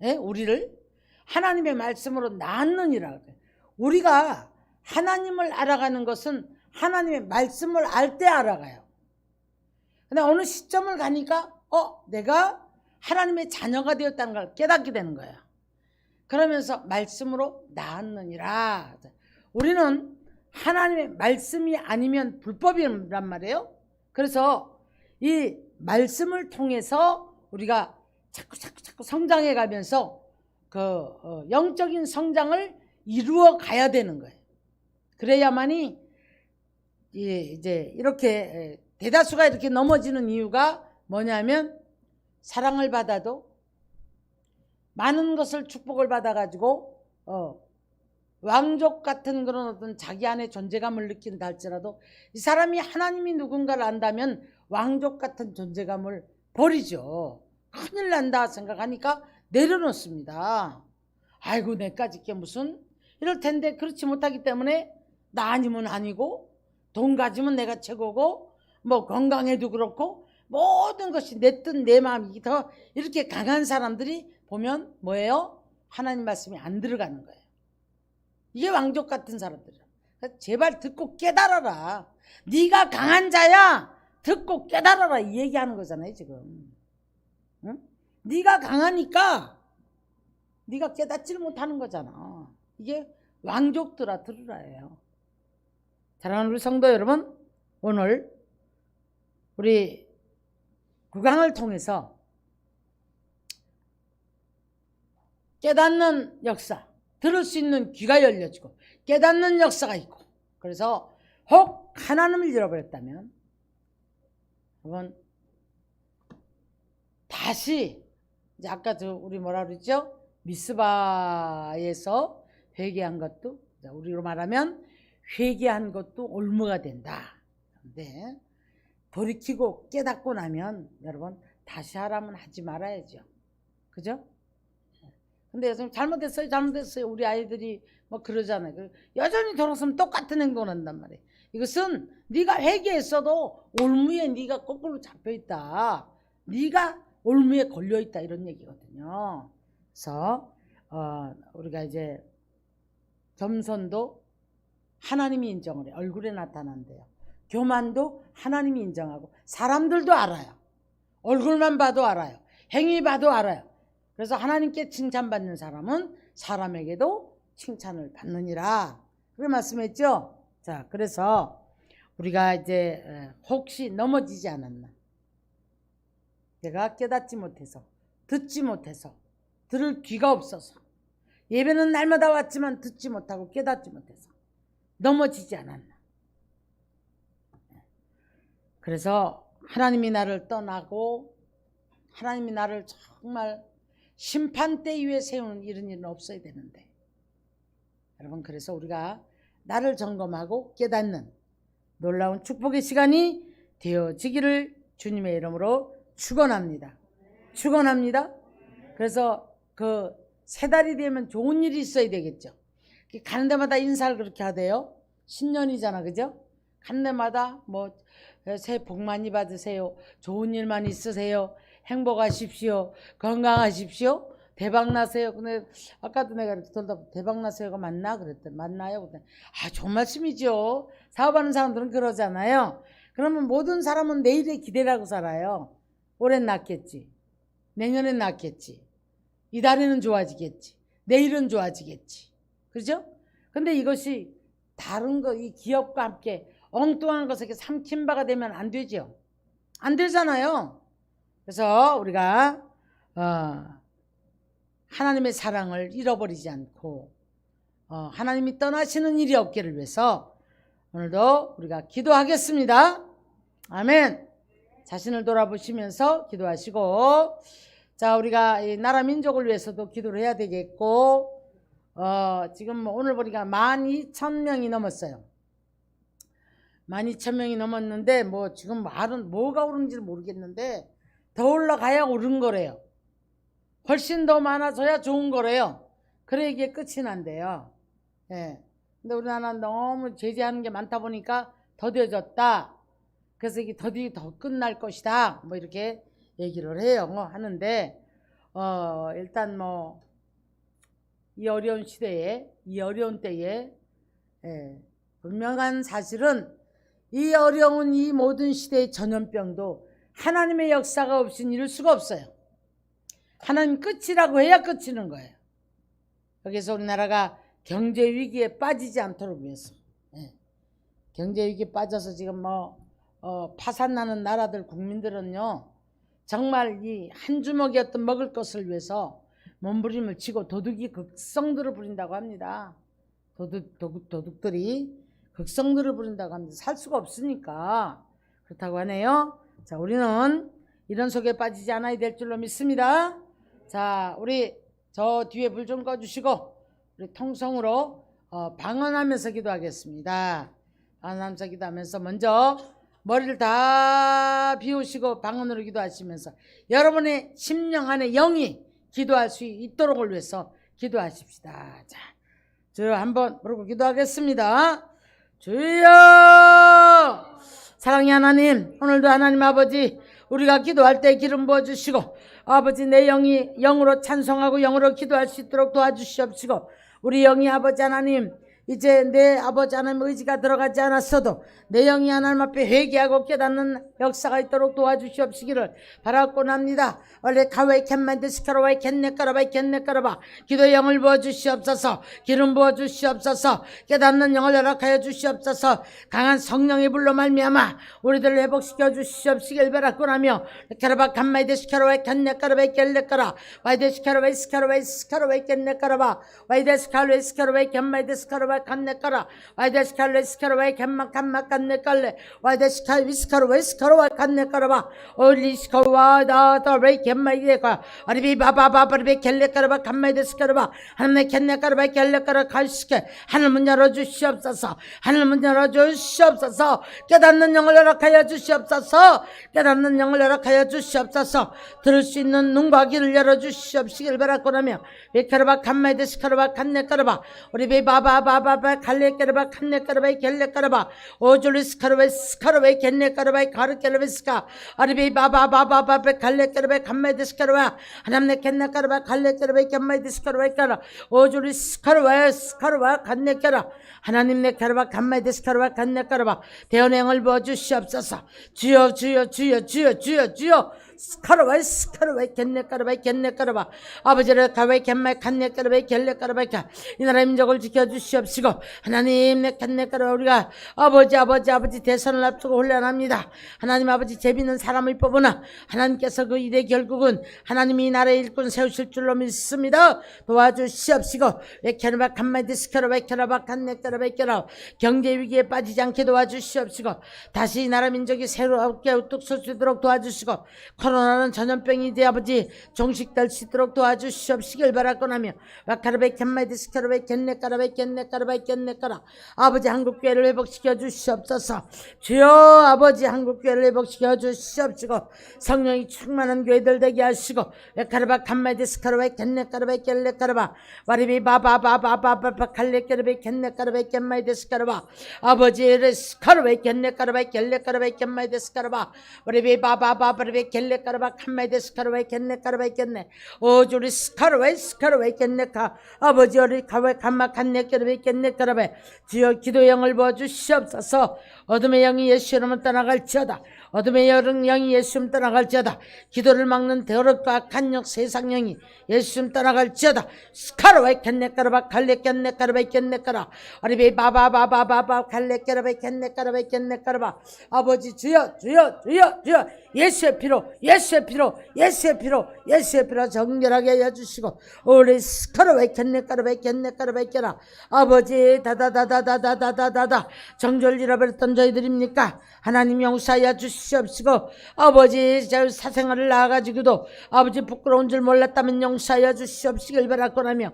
Speaker 1: 예? 우리를 하나님의 말씀으로 낳았느니라 그래. 우리가 하나님을 알아가는 것은 하나님의 말씀을 알 때 알아가요. 근데 어느 시점을 가니까 내가 하나님의 자녀가 되었다는 걸 깨닫게 되는 거야. 그러면서 말씀으로 낳았느니라. 우리는 하나님의 말씀이 아니면 불법이란 말이에요. 그래서 이 말씀을 통해서 우리가 자꾸 성장해 가면서 그 영적인 성장을 이루어 가야 되는 거예요. 그래야만이 이제 이렇게 대다수가 이렇게 넘어지는 이유가 뭐냐면 사랑을 받아도 많은 것을 축복을 받아가지고 왕족 같은 그런 어떤 자기 안에 존재감을 느낀다 할지라도 이 사람이 하나님이 누군가를 안다면 왕족 같은 존재감을 버리죠. 큰일 난다 생각하니까 내려놓습니다. 아이고 내까지 게 무슨 이럴 텐데 그렇지 못하기 때문에 나 아니면 아니고 돈 가지면 내가 최고고 뭐 건강해도 그렇고 모든 것이 내 뜻 내 마음이 더 이렇게 강한 사람들이 보면 뭐예요? 하나님 말씀이 안 들어가는 거예요. 이게 왕족 같은 사람들이야. 제발 듣고 깨달아라. 네가 강한 자야. 듣고 깨달아라 이 얘기하는 거잖아요 지금. 응? 네가 강하니까 네가 깨닫지를 못하는 거잖아. 이게 왕족들아 들으라예요. 사랑하는 우리 성도 여러분, 오늘 우리 구강을 통해서 깨닫는 역사, 들을 수 있는 귀가 열려지고 깨닫는 역사가 있고, 그래서 혹 하나님을 잃어버렸다면 여러분 다시 이제 아까 우리 뭐라 그랬죠? 미스바에서 회개한 것도, 우리로 말하면 회개한 것도 올무가 된다. 그런데 돌이키고 깨닫고 나면 여러분 다시 하라면 하지 말아야죠. 그죠? 근데 요즘 잘못했어요. 우리 아이들이 뭐 그러잖아요. 여전히 돌아서면 똑같은 행동을 한단 말이에요. 이것은 네가 회개했어도 올무에 네가 거꾸로 잡혀있다. 네가 올무에 걸려있다 이런 얘기거든요. 그래서 우리가 이제 겸손도 하나님이 인정을 해요. 얼굴에 나타난대요. 교만도 하나님이 인정하고 사람들도 알아요. 얼굴만 봐도 알아요. 행위 봐도 알아요. 그래서 하나님께 칭찬받는 사람은 사람에게도 칭찬을 받느니라. 그렇게 말씀했죠. 자, 그래서 우리가 이제 혹시 넘어지지 않았나, 내가 깨닫지 못해서, 듣지 못해서, 들을 귀가 없어서, 예배는 날마다 왔지만 듣지 못하고 깨닫지 못해서 넘어지지 않았나. 그래서 하나님이 나를 떠나고 하나님이 나를 정말 심판대 위에 세우는 이런 일은 없어야 되는데, 여러분 그래서 우리가 나를 점검하고 깨닫는 놀라운 축복의 시간이 되어지기를 주님의 이름으로 축원합니다. 축원합니다. 그래서 그 세 달이 되면 좋은 일이 있어야 되겠죠. 가는 데마다 인사를 그렇게 하대요. 신년이잖아, 그죠? 가는 데마다 뭐 새해 복 많이 받으세요. 좋은 일만 있으세요. 행복하십시오. 건강하십시오. 대박 나세요. 근데 아까도 내가 이렇게 돌다 대박 나세요가 맞나 그랬더니 맞나요? 그랬더니 좋은 말씀이죠. 사업하는 사람들은 그러잖아요. 그러면 모든 사람은 내일의 기대라고 살아요. 올해는 낫겠지. 내년엔 낫겠지. 이달에는 좋아지겠지. 내일은 좋아지겠지. 그죠? 근데 이것이 다른 거, 이 기업과 함께 엉뚱한 것에게 삼킨 바가 되면 안 되죠. 안 되잖아요. 그래서 우리가 하나님의 사랑을 잃어버리지 않고 하나님이 떠나시는 일이 없기를 위해서 오늘도 우리가 기도하겠습니다. 아멘. 자신을 돌아보시면서 기도하시고, 자, 우리가 이 나라 민족을 위해서도 기도를 해야 되겠고, 지금 오늘 보니까 12,000명이 넘었어요. 12,000명이 넘었는데 뭐 지금 말은 뭐가 오른지 모르겠는데 더 올라가야 오른 거래요. 훨씬 더 많아져야 좋은 거래요. 그래 이게 끝이 난대요. 예. 근데 우리나라는 너무 제재하는 게 많다 보니까 더뎌졌다. 그래서 이게 더디 더 끝날 것이다. 뭐 이렇게 얘기를 해요. 하는데 일단 뭐 이 어려운 시대에, 이 어려운 때에 분명한 사실은 이 어려운 이 모든 시대의 전염병도 하나님의 역사가 없이는 이룰 수가 없어요. 하나님 끝이라고 해야 끝이는 거예요. 여기서 우리나라가 경제 위기에 빠지지 않도록 위해서, 경제 위기에 빠져서 지금 파산나는 나라들 국민들은요 정말 이 한 주먹이었던 먹을 것을 위해서 몸부림을 치고 도둑이 극성들을 부린다고 합니다. 도둑들이 극성들을 부린다고 합니다. 살 수가 없으니까 그렇다고 하네요. 자, 우리는 이런 속에 빠지지 않아야 될 줄로 믿습니다. 자, 우리 저 뒤에 불 좀 꺼주시고 우리 통성으로 방언하면서 기도하겠습니다. 방언하면서 기도하면서 먼저 머리를 다 비우시고 방언으로 기도하시면서 여러분의 심령 안에 영이 기도할 수 있도록을 위해서 기도하십시다. 자, 저 한번 부르고 기도하겠습니다. 주여, 사랑의 하나님, 오늘도 하나님 아버지 우리가 기도할 때 기름 부어주시고 아버지 내 영이 영으로 찬송하고 영으로 기도할 수 있도록 도와주시옵시고 우리 영이 아버지 하나님 이제 내 아버지 하나님 의지가 들어가지 않았어도 내 영이 하나님 앞에 회개하고 깨닫는 역사가 있도록 도와주시옵시기를 바라곤 합니다. 원래 가와이 캔만드 스카라와이 캔네까라바이 캔네까라바 기도의 영을 부어주시옵소서. 기름 부어주시옵소서. 깨닫는 영을 허락하여 주시옵소서. 강한 성령의 불로 말미암아 우리들을 회복시켜 주시옵시길 바라곤 하며 카라바 칸마이드 스카라와이 캔네까라바이 캔네까라 와이드 스카라와이 스카라와이 스카라와이 캔네까라바 와이드 스카라와이 스카라와이 캔마이드 스카라와이 칸네까라 와이드 스카라와이 스카라와이 캔마 칸마 칸네깔레 와이드 스카라와이 스카라와이 칸네까라바 올리 스카라와 다다레이 캔마이데까 아리비 바바바바리비 켈레까라바 칸마이드 스카라바 하나님의 캔네까라바 켈레까라 갈시게 하늘문 열어주시옵소서. 하늘문 열어주시옵소서. 깨닫는 영을 허락하여 주시옵소서. 깨닫는 영을 허락하여 주시옵소서. 들을 수 있는 눈과 귀를 열어주시옵시길 바라곤 하며 베카라바 칸마이드 스카라바 칸네까라바 우리 바바바바바 칼레까라바 칸네까라바 켈레까라바 오줄리 스카라바 스카라바 켈레까라바 가르켈레 스카 아리비 바바바바바 칼레까라바 칸마이드 스카라바 하나님의 켈레까라바 칼레까라바 칸마이드 스카라바 까라 오줄리 스카라바 스카라바 칸네까라 하나님 내 카라바 칸마이드 스카라바 칸네까라바 대언의 영을 부어주시옵소서. 주여 주여 주여 주여 주여 주여 스카라바이 스카라바이 겟네까라바이 겟네까라바 아버지를 가바이 겟마이 칸네까라바이 겟네까라바이 이 나라의 민족을 지켜주시옵시고 하나님 내 칸네까라바 우리가 아버지 대선을 앞두고 혼란합니다. 하나님 아버지 재밌는 사람을 뽑으나 하나님께서 그 일의 결국은 하나님이 이 나라의 일꾼 세우실 줄로 믿습니다. 도와주시옵시고 웨케르바 칸마이드 스카라바이 캐라바 칸네까라바이 캐라 경제 위기에 빠지지 않게 도와주시옵시고 다시 이 나라 민족이 새롭게 우뚝 설 수 있도록 도와주시고 코로나는 전염병이 이제 아버지 종식될 수 있도록 도와주시옵시길 바라곤 하며 와카르베 캔마이드 스카르베 캔네까라베 캔네까라베 캔네까라 아버지 한국교회를 회복시켜 주시옵소서. 주여 아버지 한국교회를 회복시켜 주시옵시고 성령이 충만한 교회들 되게 하시고 와카르바 칸마이드 스카르베 캔네까라베 캔네까라바 와리비 바바바바바바 칼레까라베 캔네까라베 캔마이드 스카르바 아버지를 스카르베 캔네까라베 캔네까라베 캔마이드 스카르바 와리비 바바바바베 켈레 까라바 칸마이데 스카르바이 겠네 까라바이 겠네 오주리 스카르바이 스카르바이 겠네 카 아버지 어리 카바이 칸마 칸네 까라바이 겠네 까라바이 주여 기도의 영을 부어주시옵소서. 어둠의 영이 예수 이름을 떠나갈지어다. 어둠의 영이 예수님 떠나갈지어다. 기도를 막는 더럽고 악한 영 세상 영이 예수님 떠나갈지어다. 스카르바이 캔네까라바 갈레캔네까라바이 캔네까라 아리베이 바바바바바바 갈레까라바이 캔네까라바이 캔네까라바. 아버지 주여 주여 주여 주여 예수의 피로 예수의 피로 예수의 피로 예수의 피로 정결하게 하여 주시고 우리 스카르바이 캔네까라바이 캔네까라바이 캔나 아버지 다다다다다다다다다 정절 잃어버렸던 저희들입니까? 하나님 용서하여 주시옵시고 아버지 저 사생활을 나와가지고도 아버지 부끄러운 줄 몰랐다면 용서하여 주시옵시길 바라고나며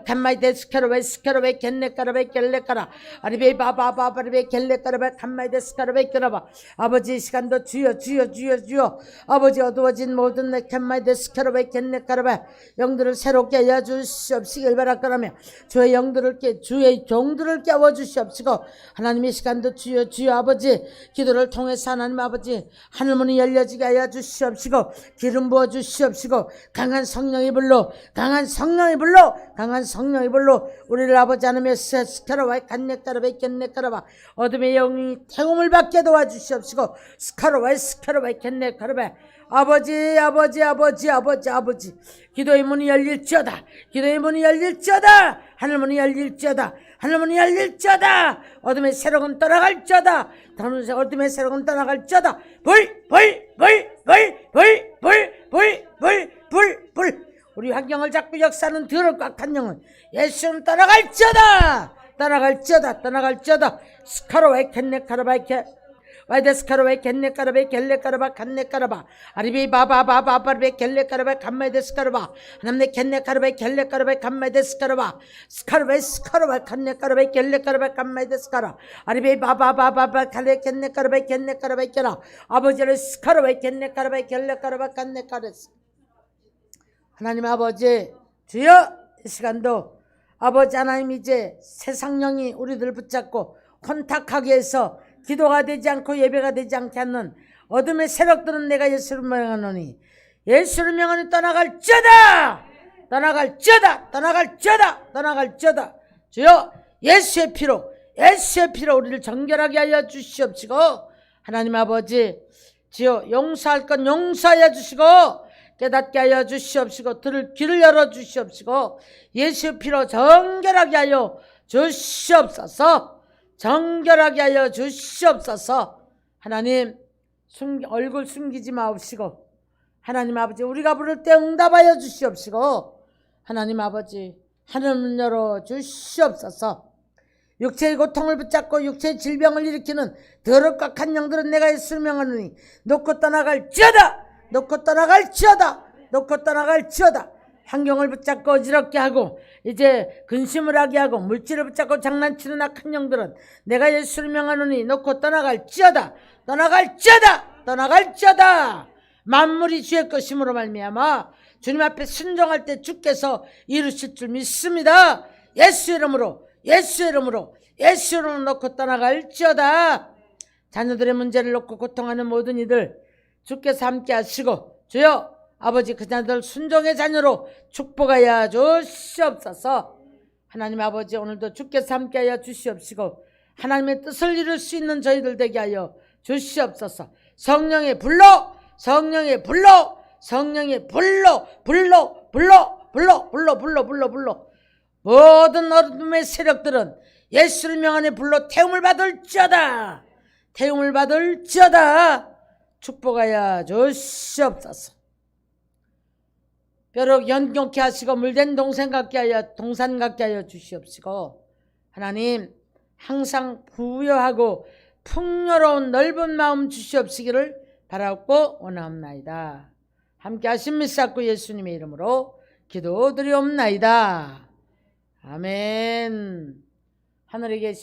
Speaker 1: 칸마이데 스카르베 스카르베 겐네까라베 겔레까라 아리베 바바바바리베 겔레까라베 칸마이데 스카르베 겔라바. 아버지 시간도 주여 주여 주여 주여 아버지 어두워진 모든 내 칸마이데 스카르베 겐네까라베 영들을 새롭게 하여 주시옵시길 바라고나며 주의 영들을 주의 종들을 깨워 주시옵시고 하나님 이 시간도 주여 주여 아버지 기도를 통해서 하나님 아버지 하늘문이 열려지게 하여 주시옵시고 기름 부어 주시옵시고 강한 성령의 불로 강한 성령의 불로 강한 성령의 불로 우리를 아버지 하나님의 스카르바이 간네까르바이 겐네까르바 어둠의 영이 태움을 받게 도와주시옵시고 스카르바이 스카르바이 겐네까르바. 아버지 아버지 아버지 아버지 아버지 기도의 문이 열릴지어다. 기도의 문이 열릴지어다. 하늘문이 열릴지어다. 하늘문이 열릴지어다. 어둠의 세력은 떠나갈지어다. 어둠의 세력은 떠나갈지어다. 불 우리 환경을 잡고 역사하는 더럽고 악한 영은 예수는 떠나갈지어다. 떠나갈지어다. 떠나갈지어다. 스카로웨 캔네카라바이케 와이데스카르베 겐네까르베 겔레까르바 간네까르바 아리비 바바바바바르베 겔레까르베 간메데스카르바 하나님의 겐네까르베 겔레까르베 간메데스카르바 스카르베 스카르바 간네까르베 겔레까르베 간메데스카라 아리비 바바바바바 갈레 겐네까르베 겐네까르베 겔라 아버지를 스카르베 겐네까르베 겔레까르베 간네까르스. 하나님 아버지 주여 이 시간도 아버지 하나님 이제 세상 영이 우리들 붙잡고 혼탁하게 해서 기도가 되지 않고 예배가 되지 않게 하는 어둠의 세력들은 내가 예수를 명하노니 예수를 명하니 떠나갈지어다. 떠나갈지어다. 떠나갈지어다. 떠나갈지어다. 주여 예수의 피로 예수의 피로 우리를 정결하게 하여 주시옵시고 하나님 아버지 주여 용서할 건 용서하여 주시고 깨닫게 하여 주시옵시고 들을 귀를 열어 주시옵시고 예수의 피로 정결하게 하여 주시옵소서. 정결하게 하여 주시옵소서. 하나님 얼굴 숨기지 마옵시고 하나님 아버지 우리가 부를 때 응답하여 주시옵시고 하나님 아버지 하늘문 열어 주시옵소서. 육체의 고통을 붙잡고 육체의 질병을 일으키는 더럽고 악한 영들은 내가 예수를 명하노니 놓고 떠나갈지어다. 놓고 떠나갈지어다. 놓고 떠나갈지어다. 환경을 붙잡고 어지럽게 하고 이제 근심을 하게 하고 물질을 붙잡고 장난치는 악한 영들은 내가 예수를 명하노니 놓고 떠나갈지어다. 떠나갈지어다. 떠나갈지어다. 만물이 주의 것임으로 말미암아 주님 앞에 순종할 때 주께서 이루실 줄 믿습니다. 예수 이름으로 예수 이름으로 예수 이름으로 놓고 떠나갈지어다. 자녀들의 문제를 놓고 고통하는 모든 이들 주께서 함께 하시고 주여 아버지 그 자들 순종의 자녀로 축복하여 주시옵소서. 하나님 아버지 오늘도 주께서 함께하여 주시옵시고 하나님의 뜻을 이룰 수 있는 저희들 되게 하여 주시옵소서. 성령의 불로 성령의 불로 성령의 불로 불로 불로 불로 불로 불로 불로 불로 모든 어둠의 세력들은 예수를 명하니 불로 태움을 받을지어다. 태움을 받을지어다. 축복하여 주시옵소서. 벼룩 연경케 하시고 물된 동산 같게 하여 주시옵시고 하나님 항상 부유하고 풍요로운 넓은 마음 주시옵시기를 바라고 원하옵나이다. 함께 하신 믿사고 예수님의 이름으로 기도드리옵나이다. 아멘. 하늘에 계신